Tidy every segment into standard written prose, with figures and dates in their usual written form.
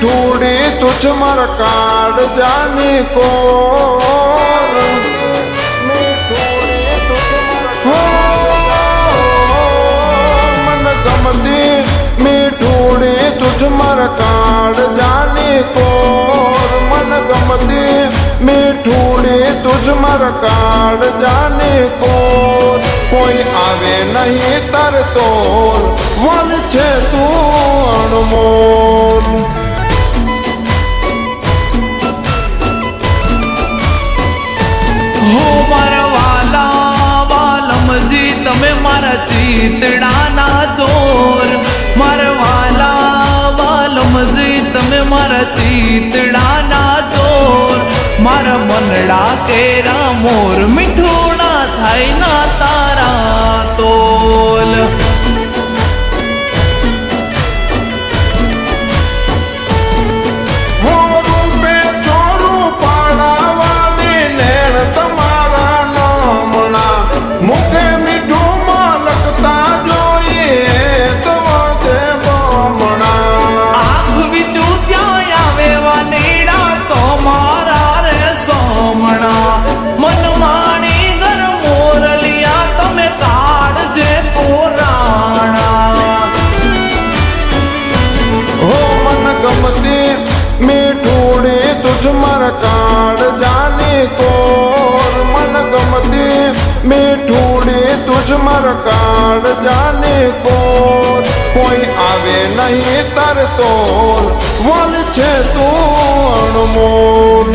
मीठूड़ी तुझ मर काट जाने को मन गमती मीठूड़ी तुझ मर काट जाने को मन गमती मीठूड़ी तुझ मर काट जाने को कोई आवे नहीं तर तो वल छे तू अनमोल हो मारा वाला वालमजी तमे मारा चीतड़ाना चोर मारा वाला वालमजी तमे मारा चीतड़ाना चोर मारा मनड़ा केरा मोर मिठूड़ा थाई ना तारा तोल मुखे मीठू लगता जो ये तो बमना आँख विचू क्या वेवा नेड़ा तो मारा रे सोमना मन माणी घर मोर लिया तमे काढ़ जे पुराणा हो मन गमती मीठूड़ी तुझ मर काढ़ जाने को मन गमती मीठूड़ी तुझ मर काढ़ जाने को कोई आवे नहीं तर तोल वल छे तू अनमोल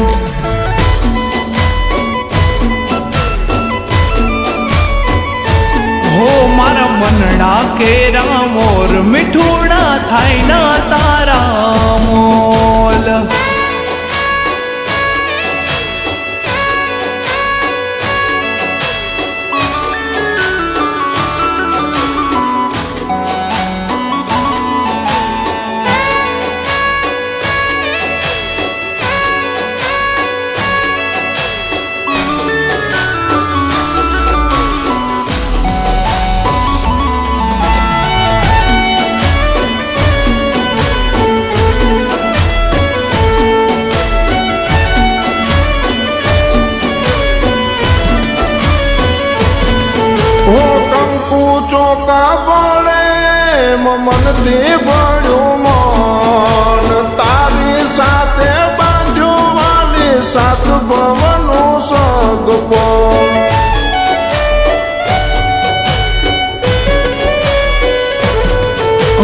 हो मारा मनड़ा केरा मोर मिठूड़ा थाई ना तारा मोल हो कंकु चौका बड़े मन दे बड़ो मन तारी साथे बांधो वाली सात भवनो सगपो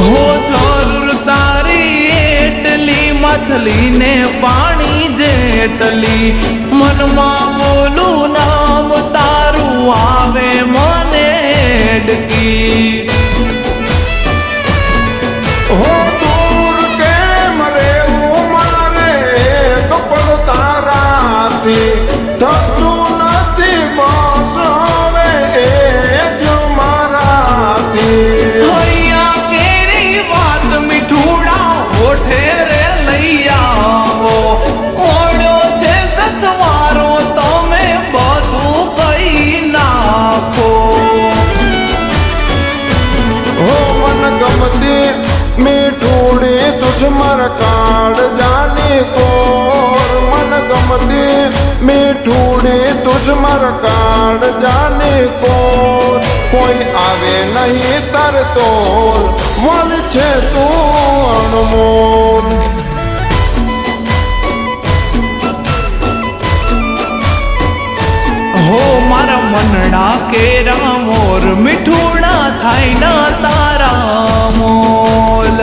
हो जरूर तारी एटली मछली ने पानी जेटली मनमा बोलू नाम तारू आवे मने डकी हो दूर के मरे मारे कपड़ तारा थी थकू नथी बस होवे जो मारा थी हैया केरी बात मिठूड़ा ओठे रे लैया हो मोड़ो छे सतवारो तो मैं बधु कई नाखो हो मन गमती मीठूड़ी तुझ मर काढ़ जाने को मन गमती मीठूड़ी तुझ मर काढ़ जाने को कोई आवे नहीं तर तोल वल छे तू अनमोल हो मारा मनड़ा केरा मोर मिठूड़ा थाई ना तारा मोल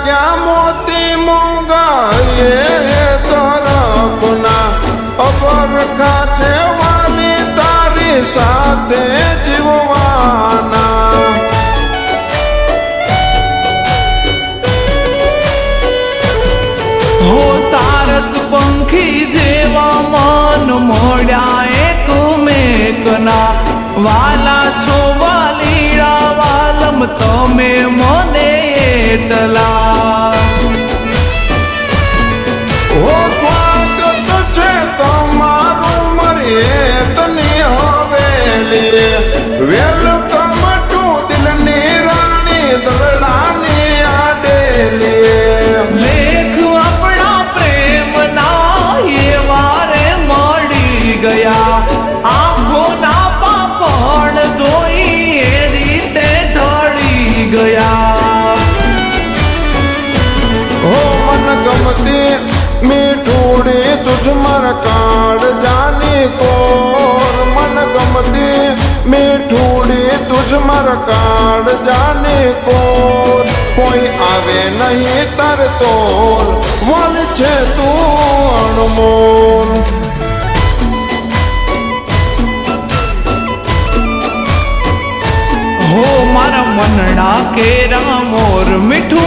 क्या मोती मूंगा ये तरफना अबर खाचे वाली तारी મારી સાથે જીવવાના હો સારસ પંખી જેવા મન મોડ્યા એકમેકના વાલા છો વાલીડા વાલમ તમે મને એટલા ઓ સ્વાગત છે તમારું મારી તની હવેલી વેલકમ ટુ દિલની રાણી દલડાની આડેલી લેખ આપણા પ્રેમના એ વારે મળી ગયા આંખોના પાપડ જોઈ એ રીતે ઢળી ગયા હો મન ગમતી મીઠુડી તુજ મર કાળ જાની કોર મન ગમતી મીઠુડી તુજ મર કાળ જાની કોર કોઈ આવે નહીં તરતો વન છે તું અણમોલ હો મારા મનડા કેરા મોર મીઠું